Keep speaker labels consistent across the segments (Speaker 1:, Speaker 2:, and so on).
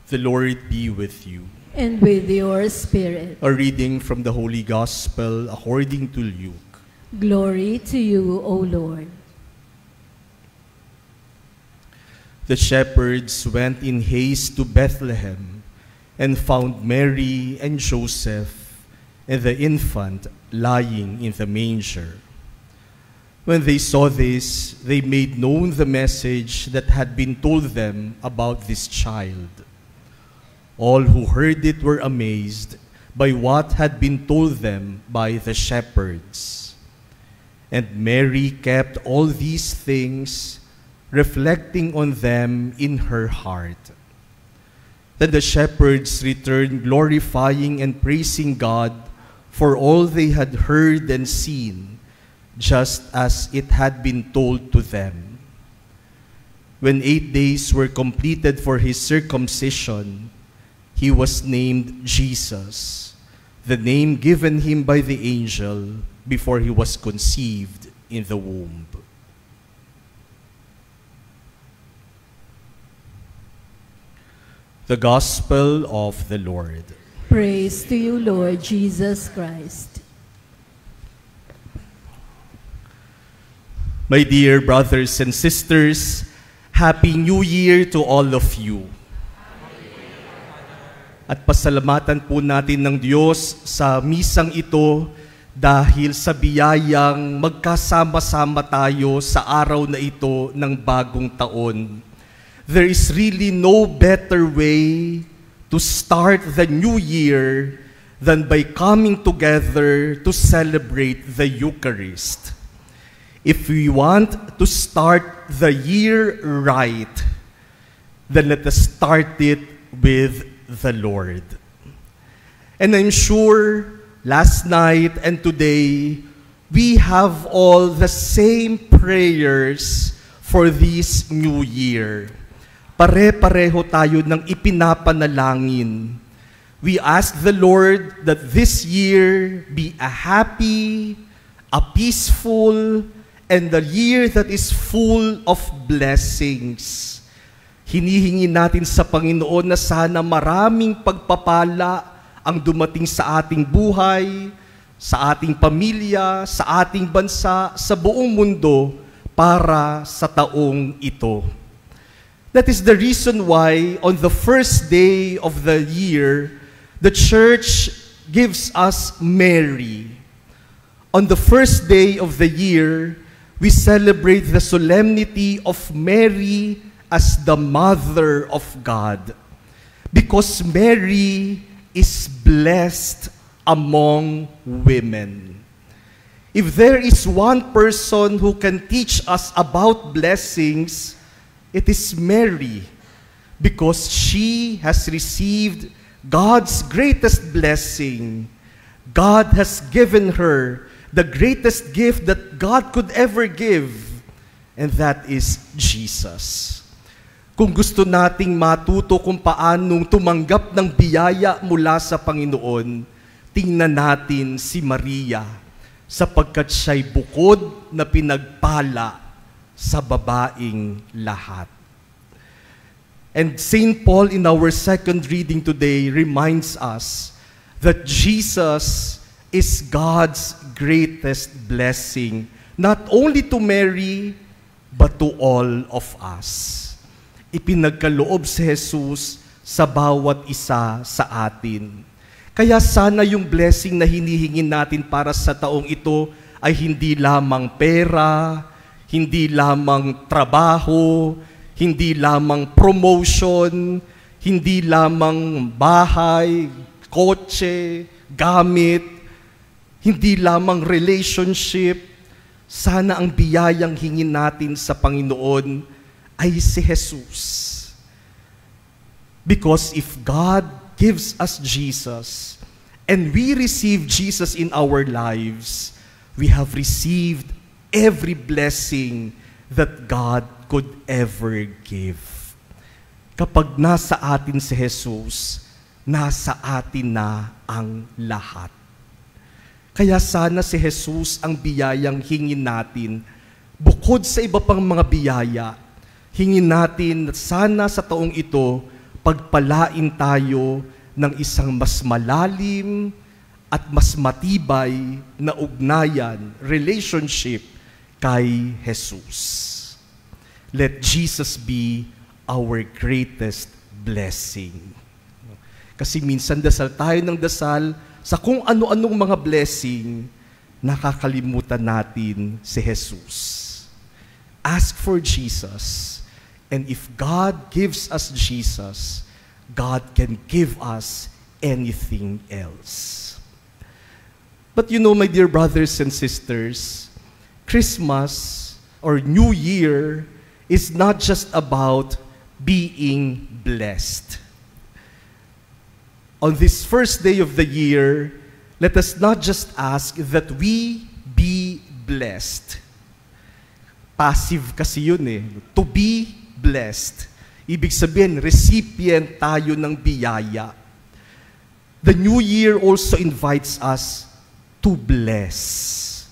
Speaker 1: The Lord be with you.
Speaker 2: And with your spirit.
Speaker 1: A reading from the Holy Gospel according to Luke.
Speaker 2: Glory to you, O Lord.
Speaker 1: The shepherds went in haste to Bethlehem and found Mary and Joseph and the infant lying in the manger. When they saw this, they made known the message that had been told them about this child. All who heard it were amazed by what had been told them by the shepherds. And Mary kept all these things, reflecting on them in her heart. Then the shepherds returned, glorifying and praising God for all they had heard and seen, just as it had been told to them. When 8 days were completed for his circumcision, he was named Jesus, the name given him by the angel before he was conceived in the womb. The Gospel of the Lord.
Speaker 2: Praise to you, Lord Jesus Christ.
Speaker 1: My dear brothers and sisters, Happy New Year to all of you. At pasalamatan po natin ng Diyos sa misang ito dahil sa biyayang magkasama-sama tayo sa araw na ito ng bagong taon. There is really no better way to start the new year than by coming together to celebrate the Eucharist. If we want to start the year right, then let us start it with the Lord. And I'm sure last night and today, we have all the same prayers for this new year. Pare-pareho tayo ng ipinapanalangin. We ask the Lord that this year be a happy, a peaceful, and a year that is full of blessings. Hinihingi natin sa Panginoon na sana maraming pagpapala ang dumating sa ating buhay, sa ating pamilya, sa ating bansa, sa buong mundo para sa taong ito. That is the reason why on the first day of the year, the Church gives us Mary. On the first day of the year, we celebrate the solemnity of Mary as the Mother of God, because Mary is blessed among women. If there is one person who can teach us about blessings, it is Mary, because she has received God's greatest blessing. God has given her the greatest gift that God could ever give, and that is Jesus. Kung gusto nating matuto kung paanong tumanggap ng biyaya mula sa Panginoon, tingnan natin si Maria, sapagkat siya'y bukod na pinagpala sa babaing lahat. And St. Paul in our second reading today reminds us that Jesus is God's greatest blessing, not only to Mary, but to all of us. Ipinagkaloob si Jesus sa bawat isa sa atin. Kaya sana yung blessing na hinihingin natin para sa taong ito ay hindi lamang pera, hindi lamang trabaho, hindi lamang promotion, hindi lamang bahay, kotse, gamit, hindi lamang relationship. Sana ang biyayang hingin natin sa Panginoon ay si Jesus. Because if God gives us Jesus and we receive Jesus in our lives, we have received every blessing that God could ever give. Kapag nasa atin si Jesus, nasa atin na ang lahat. Kaya sana si Jesus ang biyayang hingin natin. Bukod sa iba pang mga biyaya, hingin natin sana sa taong ito pagpalain tayo ng isang mas malalim at mas matibay na ugnayan, relationship kay Jesus. Let Jesus be our greatest blessing. Kasi minsan dasal tayo ng dasal sa kung ano-anong mga blessing, nakakalimutan natin si Jesus. Ask for Jesus. And if God gives us Jesus, God can give us anything else. But you know, my dear brothers and sisters, Christmas or New Year is not just about being blessed. On this first day of the year, let us not just ask that we be blessed. Passive kasi yun eh. To be blessed. Ibig sabihin, recipient tayo ng biyaya. The New Year also invites us to bless.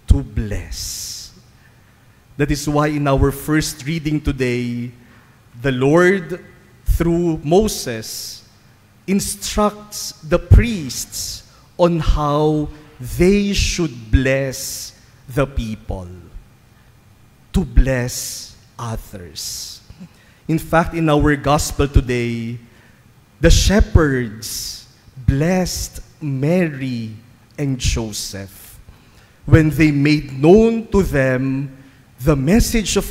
Speaker 1: To bless. That is why in our first reading today, the Lord, through Moses, instructs the priests on how they should bless the people. To bless others. In fact, in our gospel today, the shepherds blessed Mary and Joseph when they made known to them the message of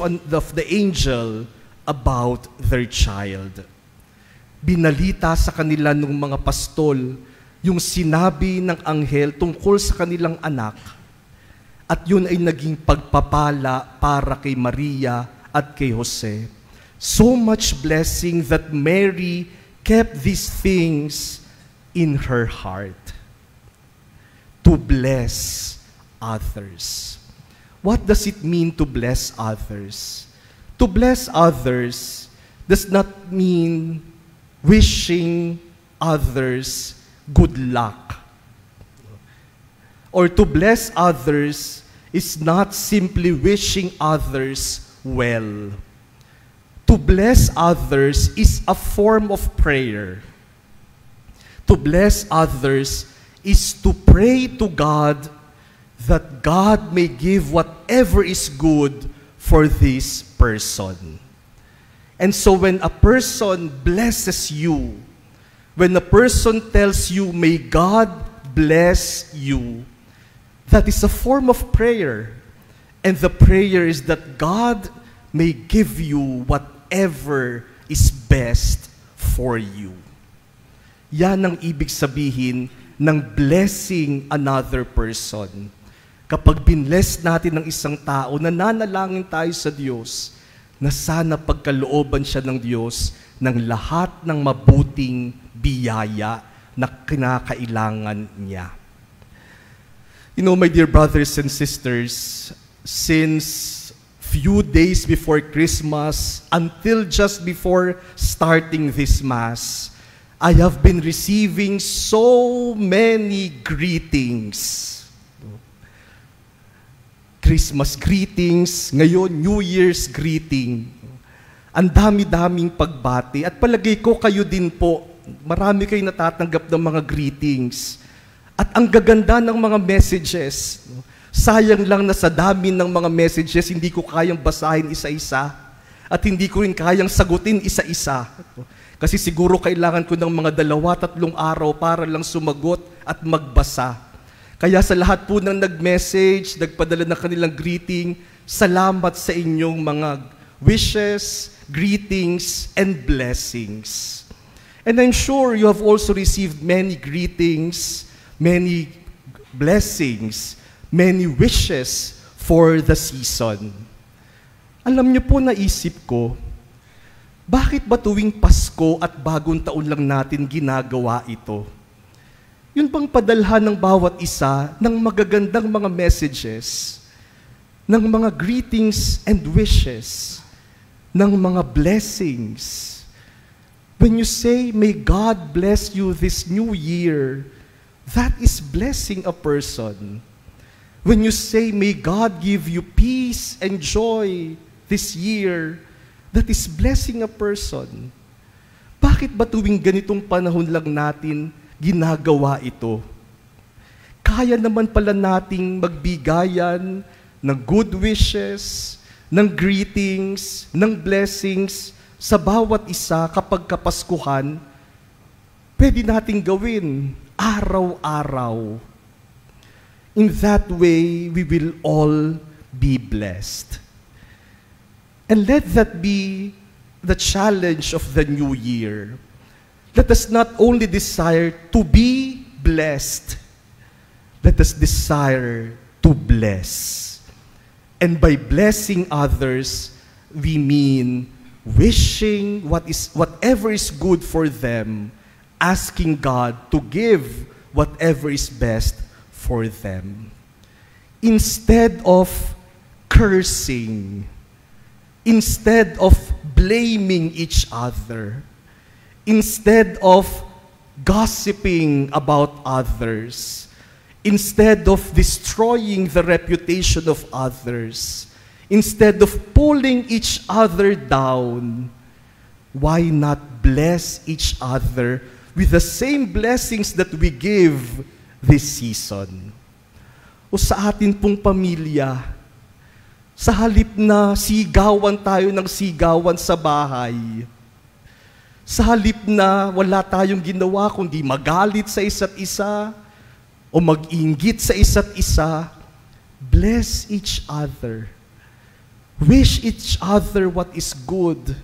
Speaker 1: the angel about their child. Binalita sa kanila ng mga pastol yung sinabi ng anghel tungkol sa kanilang anak. At yun ay naging pagpapala para kay Maria at kay Jose. So much blessing that Mary kept these things in her heart. To bless others. What does it mean to bless others? To bless others does not mean wishing others good luck. Or to bless others is not simply wishing others well. To bless others is a form of prayer. To bless others is to pray to God that God may give whatever is good for this person. And so when a person blesses you, when a person tells you, may God bless you, that is a form of prayer. And the prayer is that God may give you whatever is best for you. Yan ang ibig sabihin ng blessing another person. Kapag binless natin ng isang tao, nananalangin tayo sa Diyos na sana pagkalooban siya ng Diyos ng lahat ng mabuting biyaya na kinakailangan niya. You know, my dear brothers and sisters, since few days before Christmas until just before starting this Mass, I have been receiving so many greetings. Christmas greetings, ngayon New Year's greeting. Ang dami-daming pagbati. At palagay ko kayo din po, marami kayo natatanggap ng mga greetings. At ang gaganda ng mga messages. Sayang lang na sa dami ng mga messages, hindi ko kayang basahin isa-isa. At hindi ko rin kayang sagutin isa-isa. Kasi siguro kailangan ko ng mga 2-3 araw para lang sumagot at magbasa. Kaya sa lahat po ng nag-message, nagpadala ng kanilang greeting, salamat sa inyong mga wishes, greetings, and blessings. And I'm sure you have also received many greetings, many blessings, many wishes for the season. Alam niyo po, naisip ko, bakit ba tuwing Pasko at Bagong Taon lang natin ginagawa ito? Yun pang padalhan ng bawat isa ng magagandang mga messages, ng mga greetings and wishes, ng mga blessings. When you say, may God bless you this new year, that is blessing a person. When you say, may God give you peace and joy this year, that is blessing a person. bakit ba tuwing ganitong panahon lang natin ginagawa ito? Kaya naman pala nating magbigayan ng good wishes, ng greetings, ng blessings sa bawat isa kapag Kapaskuhan. Pwede nating gawin araw-araw. In that way, we will all be blessed. And let that be the challenge of the new year. Let us not only desire to be blessed, let us desire to bless. And by blessing others, we mean wishing whatever is good for them, asking God to give whatever is best for them. Instead of cursing, instead of blaming each other, instead of gossiping about others, instead of destroying the reputation of others, instead of pulling each other down, why not bless each other with the same blessings that we give this season? O sa atin pong pamilya, sa halip na sigawan tayo ng sigawan sa bahay, sa halip na wala tayong ginawa kundi magalit sa isa't isa o mag-inggit sa isa't isa, bless each other. Wish each other what is good.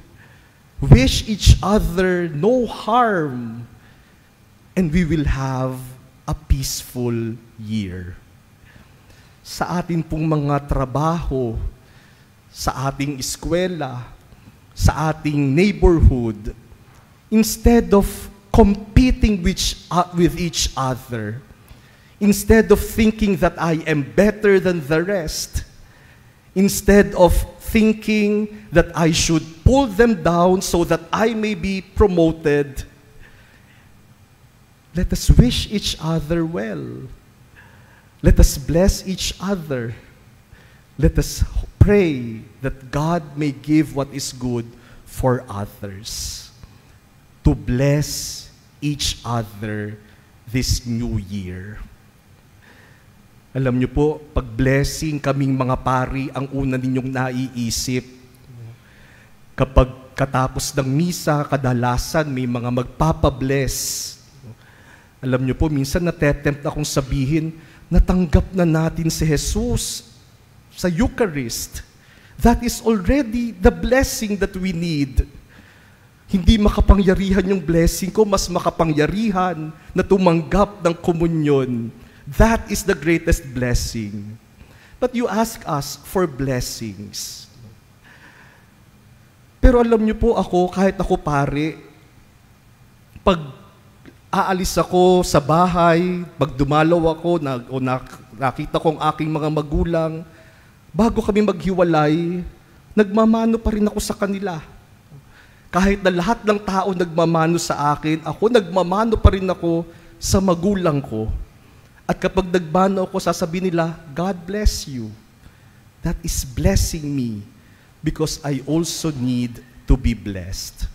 Speaker 1: Wish each other no harm. And we will have a peaceful year. Sa atin pong mga trabaho, sa ating eskwela, sa ating neighborhood, instead of competing with each other, instead of thinking that I am better than the rest, instead of thinking that I should pull them down so that I may be promoted, let us wish each other well. Let us bless each other. Let us pray that God may give what is good for others. To bless each other this new year. Alam niyo po, pag blessing kaming mga pari, ang una ninyong naiisip. Kapag katapos ng misa, kadalasan may mga magpapabless. Alam niyo po, minsan natetempt akong sabihin, natanggap na natin si Jesus sa Eucharist. That is already the blessing that we need. Hindi makapangyarihan yung blessing ko, mas makapangyarihan na tumanggap ng komunyon. That is the greatest blessing. But you ask us for blessings. Pero alam niyo po ako, kahit ako pare, pag aalis ako sa bahay, pag dumalaw ako, nakita ko ang aking mga magulang, bago kami maghiwalay, nagmamano pa rin ako sa kanila. Kahit na lahat ng tao nagmamano sa akin, ako nagmamano pa rin ako sa magulang ko. At kapag nagmano ako, sasabihin nila, God bless you. That is blessing me because I also need to be blessed.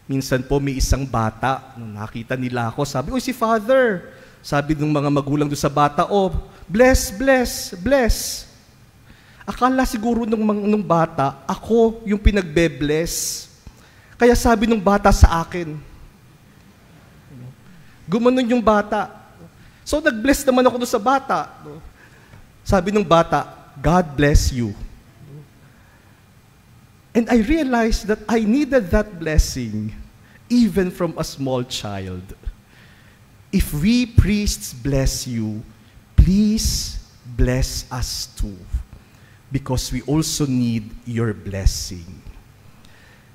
Speaker 1: Minsan po may isang bata, nung nakita nila ako, sabi, "Uy, si Father." Sabi ng mga magulang doon sa bata, "Oh, bless, bless, bless." Akala siguro nung bata, ako yung pinagbe-bless. Kaya sabi nung bata sa akin, gumanon yung bata. So nag-bless naman ako doon sa bata. Sabi nung bata, "God bless you." And I realized that I needed that blessing even from a small child. If we priests bless you, please bless us too, because we also need your blessing.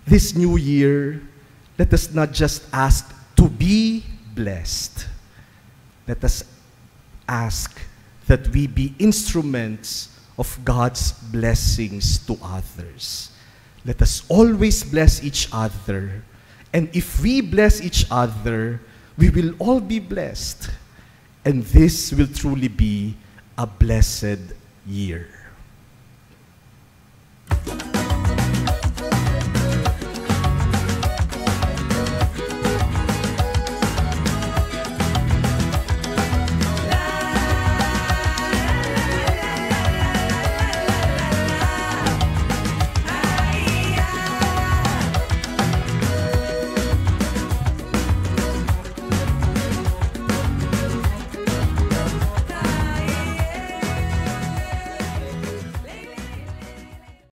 Speaker 1: This new year, let us not just ask to be blessed. Let us ask that we be instruments of God's blessings to others. Let us always bless each other. And if we bless each other, we will all be blessed. And this will truly be a blessed year.